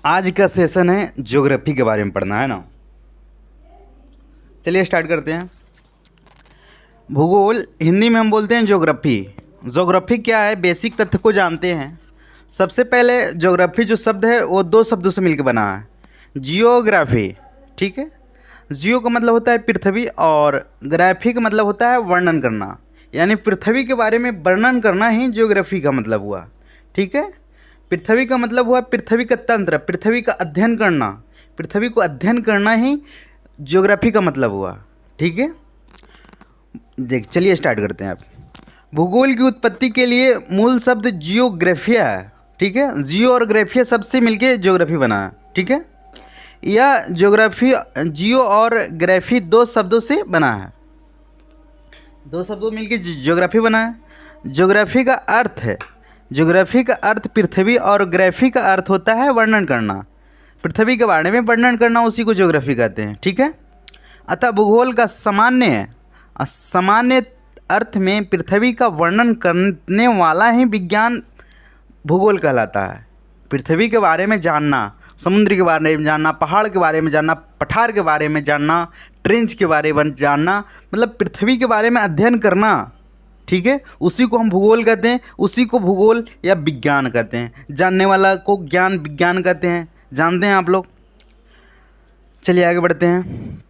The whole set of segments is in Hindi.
आज का सेशन है ज्योग्राफी के बारे में पढ़ना है ना। चलिए स्टार्ट करते हैं। भूगोल हिंदी में हम बोलते हैं ज्योग्राफी। ज्योग्राफी क्या है, बेसिक तथ्य को जानते हैं। सबसे पहले ज्योग्राफी जो शब्द है वो दो शब्दों से मिलकर बना है, जियोग्राफी। ठीक है, जियो का मतलब होता है पृथ्वी और ग्राफी का मतलब होता है वर्णन करना, यानी पृथ्वी के बारे में वर्णन करना ही ज्योग्राफी का मतलब हुआ। ठीक है, पृथ्वी का मतलब हुआ पृथ्वी का तंत्र, पृथ्वी का अध्ययन करना, पृथ्वी को अध्ययन करना ही ज्योग्राफी का मतलब हुआ। ठीक है, देख चलिए स्टार्ट करते हैं। अब भूगोल की उत्पत्ति के लिए मूल शब्द जियोग्राफिया है। ठीक है, जियो और ग्राफिया शब्द से मिलके ज्योग्राफी बना है। ठीक है, यह ज्योग्राफी जियो और ग्राफी दो शब्दों से बना है, दो शब्दों मिलके ज्योग्राफी बना है। ज्योग्राफी का अर्थ है, ज्योग्राफी का अर्थ पृथ्वी और ग्राफी का अर्थ होता है वर्णन करना, पृथ्वी के बारे में वर्णन करना, उसी को ज्योग्राफी कहते हैं। ठीक है, अतः भूगोल का सामान्य अर्थ में पृथ्वी का वर्णन करने वाला ही विज्ञान भूगोल कहलाता है। पृथ्वी के बारे में जानना, समुद्र के बारे में जानना, पहाड़ के बारे में जानना, पठार के बारे में जानना, ट्रेंच के बारे में जानना, मतलब पृथ्वी के बारे में अध्ययन करना। ठीक है, उसी को हम भूगोल कहते हैं, उसी को भूगोल या विज्ञान कहते हैं। जानने वाला को ज्ञान विज्ञान कहते हैं, जानते हैं आप लोग। चलिए आगे बढ़ते हैं।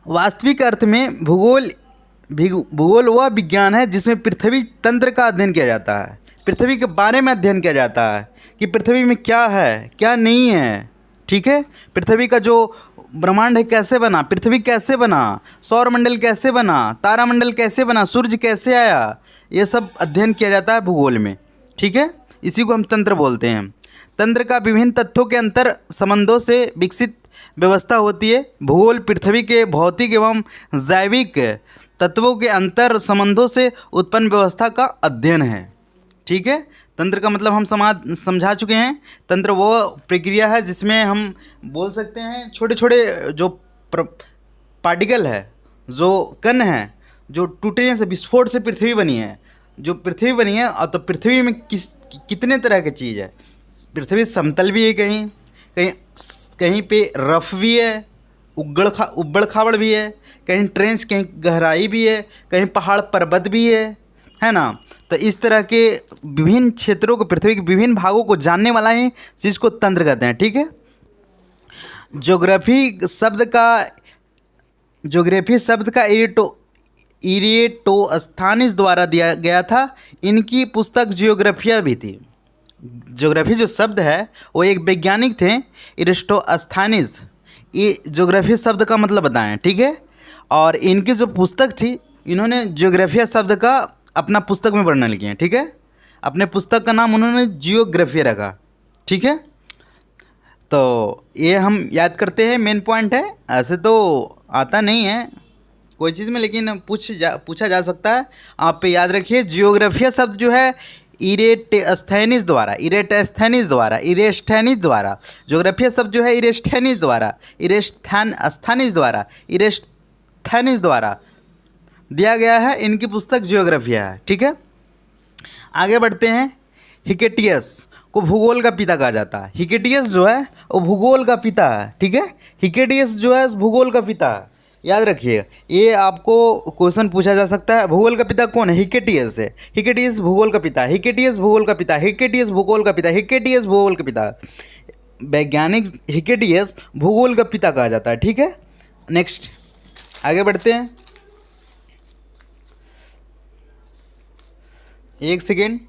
वास्तविक अर्थ में भूगोल वह विज्ञान है जिसमें पृथ्वी तंत्र का अध्ययन किया जाता है, पृथ्वी के बारे में अध्ययन किया जाता है कि पृथ्वी में क्या है क्या नहीं है। ठीक है, पृथ्वी का जो ब्रह्मांड है कैसे बना, पृथ्वी कैसे बना, सौरमंडल कैसे बना, तारामंडल कैसे बना, सूर्य कैसे आया, ये सब अध्ययन किया जाता है भूगोल में। ठीक है, इसी को हम तंत्र बोलते हैं। तंत्र का विभिन्न तथ्यों के अंतर संबंधों से विकसित व्यवस्था होती है। भूगोल पृथ्वी के भौतिक एवं जैविक तत्वों के अंतर संबंधों से उत्पन्न व्यवस्था का अध्ययन है। ठीक है, तंत्र का मतलब हम समझा चुके हैं। तंत्र वो प्रक्रिया है जिसमें हम बोल सकते हैं छोटे छोटे जो पार्टिकल है, जो कण है, जो टूटने से विस्फोट से पृथ्वी बनी है, जो पृथ्वी बनी है। और तो पृथ्वी में कितने तरह की चीज़ है। पृथ्वी समतल भी है, कहीं कहीं कहीं पे रफ भी है, उबड़ खाबड़ भी है, कहीं ट्रेंच, कहीं गहराई भी है, कहीं पहाड़ पर्वत भी है ना। तो इस तरह के विभिन्न क्षेत्रों को, पृथ्वी के विभिन्न भागों को जानने वाला ही चीज़ को तंत्र कहते हैं। ठीक है, ज्योग्राफी शब्द का इरेटोस्थानिस द्वारा दिया गया था। इनकी पुस्तक जियोग्राफिया भी थी। ज्योग्राफी जो शब्द है वो एक वैज्ञानिक थे, इरेटोस्थानिस। ये ज्योग्राफी शब्द का मतलब बताएं। ठीक है, और इनकी जो पुस्तक थी, इन्होंने ज्योग्राफिया शब्द का अपना पुस्तक में वर्णन किया। ठीक है, अपने पुस्तक का नाम उन्होंने जियोग्राफिया रखा। ठीक है, तो ये हम याद करते हैं, मेन पॉइंट है। ऐसे तो आता नहीं है कोई चीज़ में, लेकिन पूछा जा सकता है। आप पे याद रखिए, जियोग्राफिया शब्द जो है इरेटोस्थेनिस द्वारा, ज्योग्राफिया शब्द जो है इरेस्थेनिस द्वारा दिया गया है। इनकी पुस्तक जियोग्राफिया है। ठीक है, आगे बढ़ते हैं। हिकेटियस को भूगोल का पिता कहा जाता है। हिकेटियस जो है वो भूगोल का पिता है। ठीक है, हिकेटियस जो है भूगोल का पिता है, याद रखिएगा। ये आपको क्वेश्चन पूछा जा सकता है, भूगोल का पिता कौन है? हिकेटियस है। हिकेटियस भूगोल का पिता, हिकेटियस भूगोल का पिता, हिकेटियस भूगोल का पिता, हिकेटियस भूगोल का पिता। वैज्ञानिक हिकेटियस भूगोल का पिता कहा जाता है। ठीक है, नेक्स्ट आगे बढ़ते हैं। एक सेकेंड,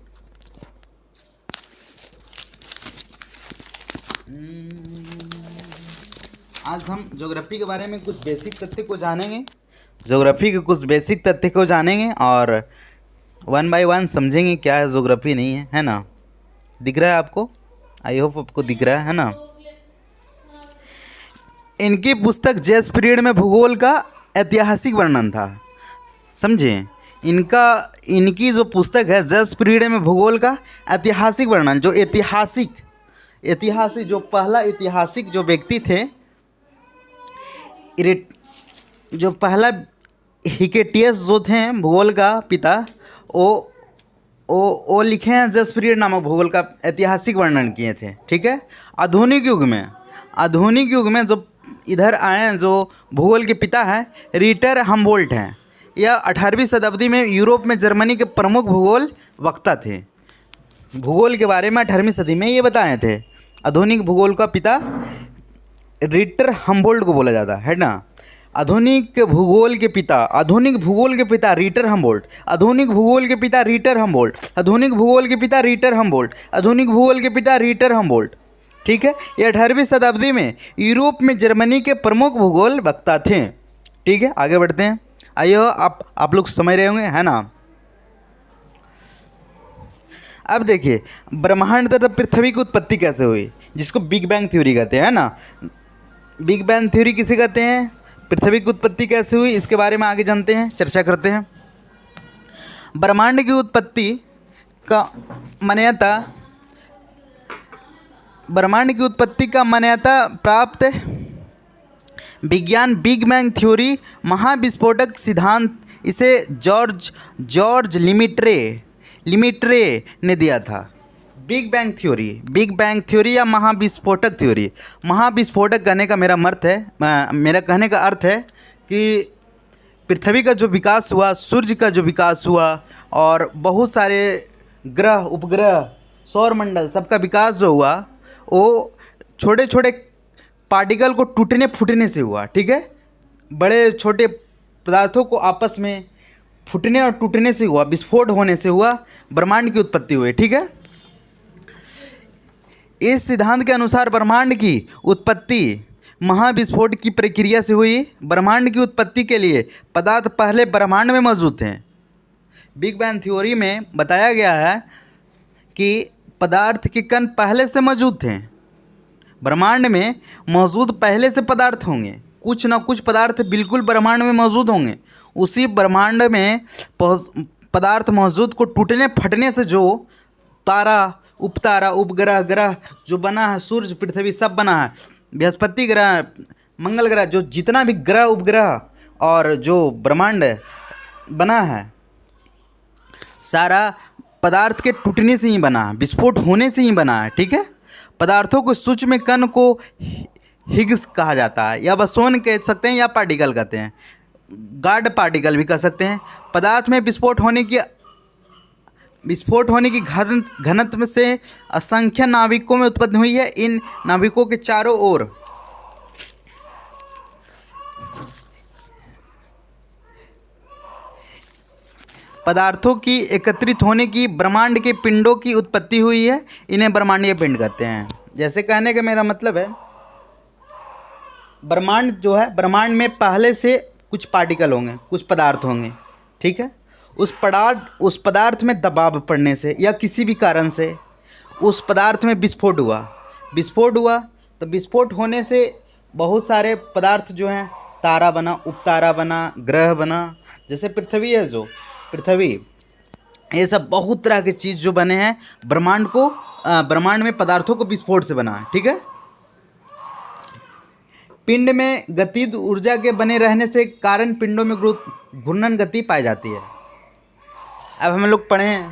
आज हम ज्योग्राफी के बारे में कुछ बेसिक तथ्य को जानेंगे, और वन बाय वन समझेंगे क्या है ज्योग्राफी नहीं है ना। दिख रहा है आपको? आई होप आपको दिख रहा है ना। इनकी पुस्तक जिस पीरियड में भूगोल का ऐतिहासिक वर्णन था, समझे। इनकी जो पुस्तक है जिस पीरियड में भूगोल का ऐतिहासिक वर्णन, जो ऐतिहासिक जो पहला ऐतिहासिक जो व्यक्ति थे, जो पहला हिकेटियस जो थे भूगोल का पिता, वो वो लिखे हैं जसप्रियर नामक भूगोल का ऐतिहासिक वर्णन किए थे। ठीक है। आधुनिक युग में जो इधर आए हैं, जो भूगोल के पिता हैं, रीटर हम्बोल्ट हैं। यह 18वीं शताब्दी में यूरोप में जर्मनी के प्रमुख भूगोल वक्ता थे। भूगोल के बारे में 18वीं सदी में ये बताए थे। आधुनिक भूगोल का पिता रीटर हम्बोल्ट को बोला जाता है ना। आधुनिक भूगोल के पिता रीटर हम्बोल्ट। आधुनिक भूगोल के पिता रीटर हम्बोल्ट। आधुनिक भूगोल के पिता रीटर हम्बोल्ट। आधुनिक भूगोल के पिता रीटर हम्बोल्ट। ठीक है। ये 18वीं शताब्दी में यूरोप में जर्मनी के प्रमुख भूगोल वक्ता थे। ठीक है, आगे बढ़ते हैं। आइए, आप लोग समझ रहे होंगे, है ना। अब देखिए, ब्रह्मांड तथा पृथ्वी की उत्पत्ति कैसे हुई, जिसको बिग बैंग थ्योरी कहते हैं ना। बिग बैंग थ्योरी किसे कहते हैं, पृथ्वी की उत्पत्ति कैसे हुई, इसके बारे में आगे जानते हैं, चर्चा करते हैं। ब्रह्मांड की उत्पत्ति का मान्यता प्राप्त विज्ञान बिग बैंग थ्योरी महाविस्फोटक सिद्धांत, इसे जॉर्ज लिमिट्रे ने दिया था। बिग बैंग थ्योरी या महाविस्फोटक थ्योरी। महाविस्फोटक कहने का मेरा कहने का अर्थ है कि पृथ्वी का जो विकास हुआ, सूर्य का जो विकास हुआ, और बहुत सारे ग्रह, उपग्रह, सौरमंडल, सबका विकास जो हुआ, वो छोटे छोटे पार्टिकल को टूटने फूटने से हुआ। ठीक है। बड़े छोटे पदार्थों को आपस में फूटने और टूटने से हुआ, विस्फोट होने से हुआ, ब्रह्मांड की उत्पत्ति हुई। ठीक है। इस सिद्धांत के अनुसार ब्रह्मांड की उत्पत्ति महाविस्फोट की प्रक्रिया से हुई। ब्रह्मांड की उत्पत्ति के लिए पदार्थ पहले ब्रह्मांड में मौजूद थे। बिग बैंग थ्योरी में बताया गया है कि पदार्थ के कण पहले से मौजूद थे। ब्रह्मांड में मौजूद पहले से पदार्थ होंगे, कुछ ना कुछ पदार्थ बिल्कुल ब्रह्मांड में मौजूद होंगे। उसी ब्रह्मांड में पदार्थ मौजूद को टूटने फटने से जो तारा, उपतारा, उपग्रह, ग्रह जो बना है, सूर्य, पृथ्वी सब बना है, बृहस्पति ग्रह, मंगल ग्रह, जो जितना भी ग्रह, उपग्रह और जो ब्रह्मांड बना है, सारा पदार्थ के टूटने से ही बना है, विस्फोट होने से ही बना है। ठीक है। पदार्थों को सूक्ष्म कण को हिग्स कहा जाता है, या बसोन कह सकते हैं, या पार्टिकल कहते हैं, गार्ड पार्टिकल भी कह सकते हैं। पदार्थ में विस्फोट होने की घनत्व से असंख्य नाभिकों में उत्पन्न हुई है। इन नाभिकों के चारों ओर पदार्थों की एकत्रित होने की ब्रह्मांड के पिंडों की उत्पत्ति हुई है। इन्हें ब्रह्मांडीय पिंड कहते हैं। जैसे कहने का मेरा मतलब है, ब्रह्मांड जो है, ब्रह्मांड में पहले से कुछ पार्टिकल होंगे, कुछ पदार्थ होंगे। ठीक है। उस पदार्थ में दबाव पड़ने से या किसी भी कारण से उस पदार्थ में विस्फोट हुआ। तो विस्फोट होने से बहुत सारे पदार्थ जो हैं, तारा बना, उपतारा बना, ग्रह बना। जैसे पृथ्वी है, जो पृथ्वी, ये सब बहुत तरह के चीज़ जो बने हैं ब्रह्मांड में पदार्थों को विस्फोट से बना है। ठीक है। पिंड में गतिज ऊर्जा के बने रहने से कारण पिंडों में घूर्णन गति पाई जाती है। अब हम लोग पढ़े हैं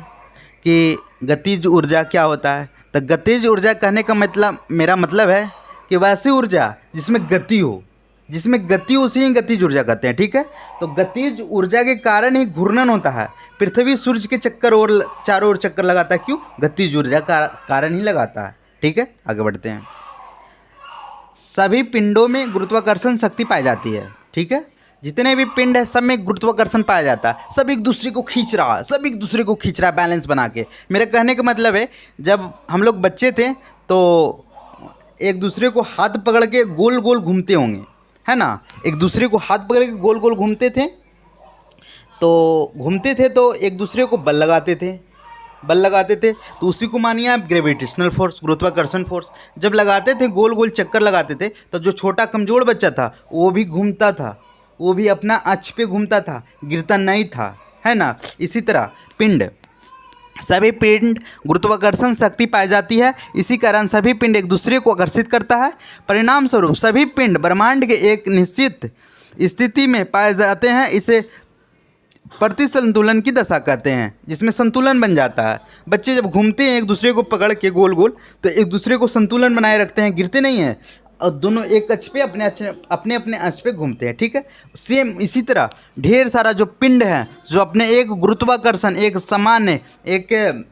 कि गतिज ऊर्जा क्या होता है। तो गतिज ऊर्जा कहने का मेरा मतलब है कि वैसी ऊर्जा जिसमें गति हो, उसी ही गतिज ऊर्जा कहते हैं। ठीक है। तो गतिज ऊर्जा के कारण ही घूर्णन होता है। पृथ्वी सूर्य के चारों ओर चक्कर लगाता है, क्यों? गतिज ऊर्जा का कारण ही लगाता है। ठीक है, आगे बढ़ते हैं। सभी पिंडों में गुरुत्वाकर्षण शक्ति पाई जाती है। ठीक है। जितने भी पिंड है, सब में गुरुत्वाकर्षण पाया जाता है। सब एक दूसरे को खींच रहा है बैलेंस बना के। मेरे कहने का मतलब है, जब हम लोग बच्चे थे तो एक दूसरे को हाथ पकड़ के गोल गोल घूमते होंगे, है ना। एक दूसरे को हाथ पकड़ के गोल गोल घूमते थे तो एक दूसरे को बल लगाते थे तो उसी को मानिए आप ग्रेविटेशनल फोर्स, गुरुत्वाकर्षण फोर्स। जब लगाते थे, गोल गोल चक्कर लगाते थे, तो जो छोटा कमज़ोर बच्चा था वो भी घूमता था, वो भी अपना अक्ष पे घूमता था, गिरता नहीं था, है ना। इसी तरह सभी पिंड गुरुत्वाकर्षण शक्ति पाई जाती है। इसी कारण सभी पिंड एक दूसरे को आकर्षित करता है। परिणाम स्वरूप सभी पिंड ब्रह्मांड के एक निश्चित स्थिति में पाए जाते हैं। इसे प्रतिसंतुलन की दशा कहते हैं, जिसमें संतुलन बन जाता है। बच्चे जब घूमते हैं एक दूसरे को पकड़ के गोल गोल, तो एक दूसरे को संतुलन बनाए रखते हैं, गिरते नहीं हैं और दोनों एक अक्ष पे अपने अपने अक्ष पे घूमते हैं। ठीक है, सेम इसी तरह ढेर सारा जो पिंड है जो अपने एक गुरुत्वाकर्षण, एक सामान्य, एक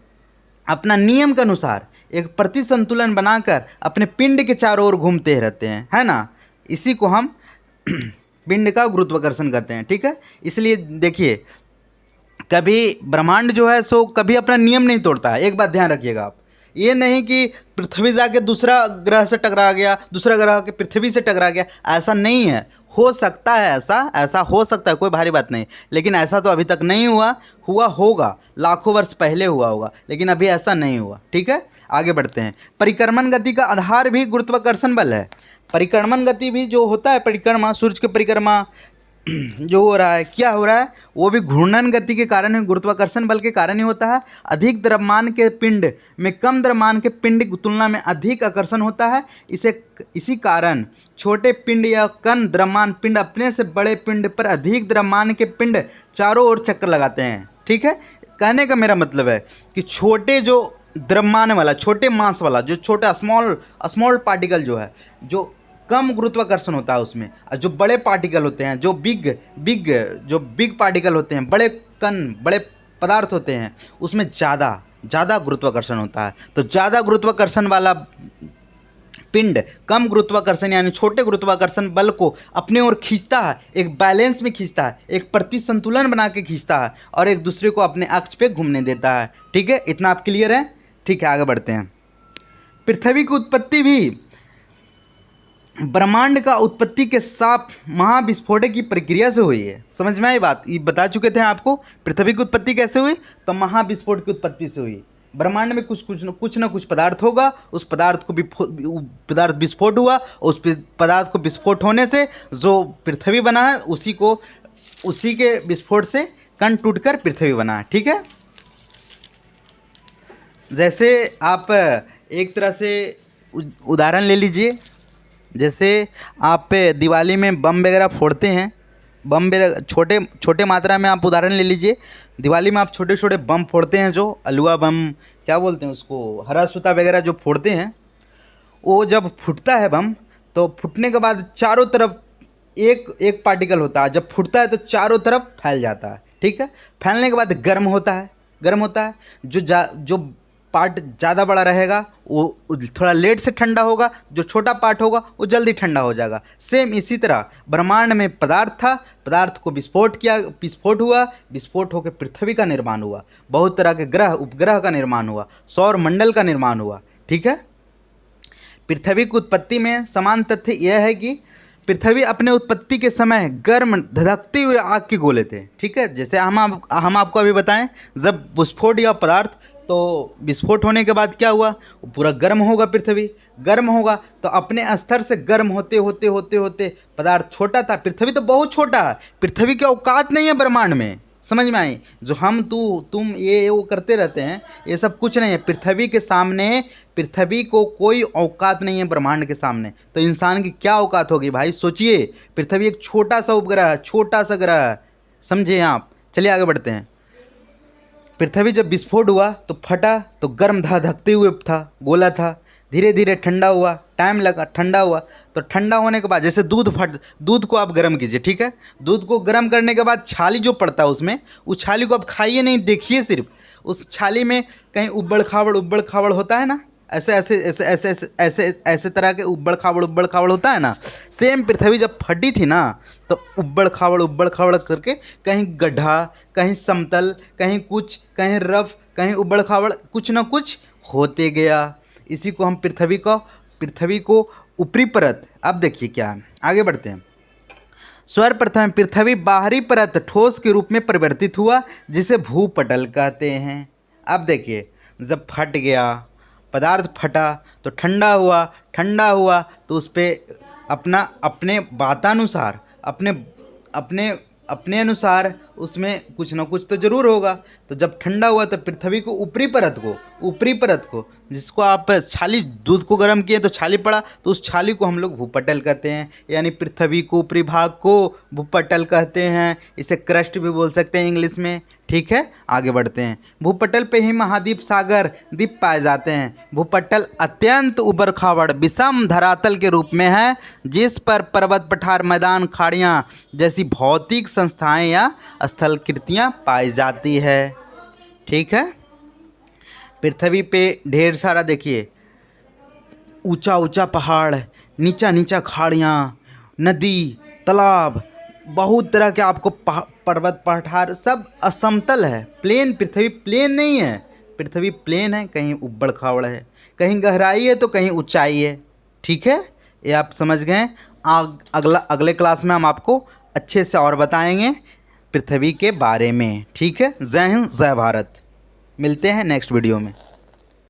अपना नियम के अनुसार एक प्रतिसंतुलन बनाकर अपने पिंड के चारों ओर घूमते रहते हैं, है ना। इसी को हम पिंड का गुरुत्वाकर्षण कहते हैं। ठीक है, इसलिए देखिए कभी ब्रह्मांड जो है सो कभी अपना नियम नहीं तोड़ता है। एक बात ध्यान रखिएगा आप, ये नहीं कि पृथ्वी जाके दूसरा ग्रह से टकरा गया, दूसरा ग्रह के पृथ्वी से टकरा गया, ऐसा नहीं है। हो सकता है ऐसा हो सकता है, कोई भारी बात नहीं, लेकिन ऐसा तो अभी तक नहीं हुआ होगा, लाखों वर्ष पहले हुआ होगा, लेकिन अभी ऐसा नहीं हुआ। ठीक है, आगे बढ़ते हैं। परिक्रमण गति का आधार भी गुरुत्वाकर्षण बल है। परिक्रमण गति भी जो होता है, परिक्रमा, सूर्य की परिक्रमा जो हो रहा है, क्या हो रहा है, वो भी घूर्णन गति के कारण ही, गुरुत्वाकर्षण बल के कारण ही होता है। अधिक द्रव्यमान के पिंड में कम द्रव्यमान के पिंड की तुलना में अधिक आकर्षण होता है। इसी कारण छोटे पिंड या कम द्रव्यमान पिंड अपने से बड़े पिंड पर अधिक द्रव्यमान के पिंड चारों ओर चक्कर लगाते हैं। ठीक है, कहने का मेरा मतलब है कि छोटे जो द्रव्यमान वाला, छोटे मास वाला, जो छोटा स्मॉल पार्टिकल जो है, जो कम गुरुत्वाकर्षण होता है उसमें, और जो बड़े पार्टिकल होते हैं, जो बिग पार्टिकल होते हैं, बड़े पदार्थ होते हैं, उसमें ज़्यादा गुरुत्वाकर्षण होता है। तो ज़्यादा गुरुत्वाकर्षण वाला पिंड कम गुरुत्वाकर्षण यानी छोटे गुरुत्वाकर्षण बल को अपने ओर खींचता है, एक बैलेंस में खींचता है, एक प्रतिसंतुलन बना के खींचता है और एक दूसरे को अपने अक्ष पे घूमने देता है। ठीक है, इतना आप क्लियर है। ठीक है, आगे बढ़ते हैं। पृथ्वी की उत्पत्ति भी ब्रह्मांड का उत्पत्ति के साथ महाविस्फोट की प्रक्रिया से हुई है। समझ में आई बात, ये बता चुके थे आपको। पृथ्वी की उत्पत्ति कैसे हुई, तो महाविस्फोट की उत्पत्ति से हुई। ब्रह्मांड में कुछ न कुछ पदार्थ होगा, उस पदार्थ विस्फोट हुआ, उस पदार्थ को विस्फोट होने से जो पृथ्वी बना है उसी के विस्फोट से कण टूटकर पृथ्वी बना है। ठीक है, जैसे आप एक तरह से उदाहरण ले लीजिए, जैसे आप दिवाली में बम वगैरह फोड़ते हैं, बम वगैरह छोटे मात्रा में आप उदाहरण ले लीजिए। दिवाली में आप छोटे छोटे बम फोड़ते हैं, जो अलुआ बम क्या बोलते हैं उसको, हरा सूता वगैरह जो फोड़ते हैं, वो जब फूटता है बम, तो फूटने के बाद चारों तरफ एक पार्टिकल होता है, जब फूटता है तो चारों तरफ फैल जाता है। ठीक है, फैलने के बाद गर्म होता है। जो पार्ट ज़्यादा बड़ा रहेगा वो थोड़ा लेट से ठंडा होगा, जो छोटा पार्ट होगा वो जल्दी ठंडा हो जाएगा। सेम इसी तरह ब्रह्मांड में पदार्थ था, पदार्थ को विस्फोट हुआ, विस्फोट होकर पृथ्वी का निर्माण हुआ, बहुत तरह के ग्रह उपग्रह का निर्माण हुआ, सौर मंडल का निर्माण हुआ। ठीक है, पृथ्वी की उत्पत्ति में समान तथ्य यह है कि पृथ्वी अपने उत्पत्ति के समय गर्म धधकते हुए आग के गोले थे। ठीक है, जैसे हम आपको अभी बताएं, जब विस्फोट या पदार्थ, तो विस्फोट होने के बाद क्या हुआ, पूरा गर्म होगा, पृथ्वी गर्म होगा, तो अपने स्तर से गर्म होते होते पदार्थ छोटा था। पृथ्वी तो बहुत छोटा है, पृथ्वी की औकात नहीं है ब्रह्मांड में। समझ में आई, जो हम तुम ये वो करते रहते हैं, ये सब कुछ नहीं है पृथ्वी के सामने। पृथ्वी को कोई औकात नहीं है ब्रह्मांड के सामने, तो इंसान की क्या औकात होगी भाई, सोचिए। पृथ्वी एक छोटा सा उपग्रह है, छोटा सा ग्रह है, समझे आप। चलिए आगे बढ़ते हैं। पृथ्वी जब विस्फोट हुआ तो फटा, तो गर्म धकते हुए था, गोला था, धीरे धीरे ठंडा हुआ, टाइम लगा, ठंडा हुआ। तो ठंडा होने के बाद जैसे दूध को आप गर्म कीजिए। ठीक है, दूध को गर्म करने के बाद छाली जो पड़ता है उसमें, उस छाली को आप खाइए नहीं, देखिए सिर्फ उस छाली में कहीं उबड़ खाबड़ होता है ना, ऐसे तरह के उबड़ खाबड़ होता है ना। सेम पृथ्वी जब फटी थी ना, तो उबड़ खाबड़ करके कहीं गड्ढा, कहीं समतल, कहीं कुछ, कहीं रफ, कहीं उबड़ खाबड़, कुछ ना कुछ होते गया। इसी को हम पृथ्वी को ऊपरी परत। अब देखिए क्या है, आगे बढ़ते हैं। सर्वप्रथम पृथ्वी बाहरी परत ठोस के रूप में परिवर्तित हुआ, जिसे भूपटल कहते हैं। अब देखिए, जब फट गया पदार्थ, फटा तो ठंडा हुआ तो उस पर अपने बातानुसार, अपने अनुसार उसमें कुछ ना कुछ तो ज़रूर होगा। तो जब ठंडा हुआ तो पृथ्वी को ऊपरी परत को जिसको आप छाली, दूध को गर्म किए तो छाली पड़ा, तो उस छाली को हम लोग भूपटल कहते हैं, यानी पृथ्वी को ऊपरी भाग को भूपटल कहते हैं। इसे क्रस्ट भी बोल सकते हैं इंग्लिश में। ठीक है, आगे बढ़ते हैं। भूपटल पे ही महाद्वीप, सागर, द्वीप पाए जाते हैं। भूपटल अत्यंत उबड़ खाबड़ विषम धरातल के रूप में है, जिस पर पर्वत, पठार, मैदान, खाड़ियाँ जैसी भौतिक संस्थाएं या स्थलकृतियाँ पाई जाती है। ठीक है, पृथ्वी पे ढेर सारा देखिए ऊंचा ऊंचा पहाड़, नीचा नीचा खाड़ियाँ, नदी, तालाब, बहुत तरह के आपको पर्वत, पठार, सब असमतल है। प्लेन, पृथ्वी प्लेन नहीं है। पृथ्वी प्लेन है, कहीं उबड़ खाबड़ है, कहीं गहराई है तो कहीं ऊंचाई है। ठीक है, ये आप समझ गए। अगले क्लास में हम आपको अच्छे से और बताएंगे पृथ्वी के बारे में। ठीक है, जय हिंद, जय भारत। मिलते हैं नेक्स्ट वीडियो में।